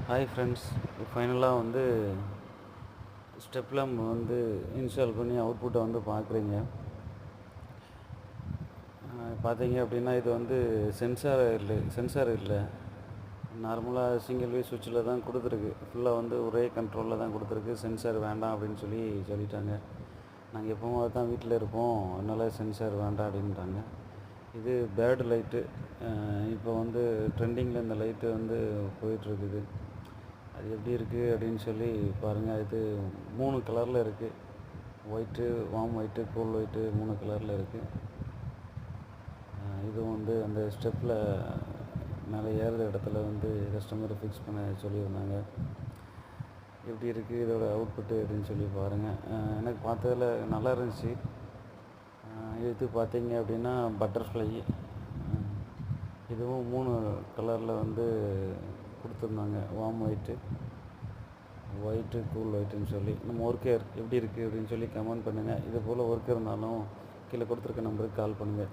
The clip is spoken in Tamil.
ஹாய் ஃப்ரெண்ட்ஸ், ஃபைனலாக வந்து ஸ்டெப்லாம் வந்து இன்ஸ்டால் பண்ணி அவுட்புட்டை வந்து பார்க்குறீங்க. பார்த்தீங்க அப்படின்னா இது வந்து சென்சார் இல்லை. நார்மலாக சிங்கிள் வே சுவிட்சில் தான் கொடுத்துருக்கு. ஃபுல்லாக வந்து ஒரே கண்ட்ரோலில் தான் கொடுத்துருக்கு. சென்சார் வேண்டாம் அப்படின்னு சொல்லிட்டாங்க. நாங்கள் எப்பவும் அதுதான் வீட்டில் இருப்போம், அதனால் சென்சார் வேண்டாம் அப்படின்ட்டாங்க. இது பேர்டு லைட்டு. இப்போ வந்து ட்ரெண்டிங்கில் இந்த லைட்டு வந்து போயிட்டுருக்குது. அது எப்படி இருக்குது அப்படின்னு சொல்லி பாருங்கள். இது 3 கலரில் இருக்குது. White, warm white, cool white 3 கலரில் இருக்குது. இதுவும் வந்து அந்த ஸ்டெப்பில் மேலே ஏறுற இடத்துல வந்து கஸ்டமர் ஃபிக்ஸ் பண்ண சொல்லியிருந்தாங்க. எப்படி இருக்குது இதோட அவுட்புட்டு அப்படின்னு சொல்லி பாருங்கள். எனக்கு பார்த்ததில் நல்லா இருந்துச்சு. இது பார்த்தீங்க அப்படின்னா பட்டர்ஃப்ளை. இதுவும் 3 கலரில் வந்து கொடுத்துருந்தாங்க. வார்ம் ஒயிட்டு, கூல் ஒயிட்டுன்னு சொல்லி. நம்ம ஒர்க்கர் எப்படி இருக்குது அப்படின்னு சொல்லி கமெண்ட் பண்ணுங்கள். இது போல் ஒர்க் இருந்தாலும் கீழே கொடுத்துருக்க நம்பருக்கு கால் பண்ணுங்கள்.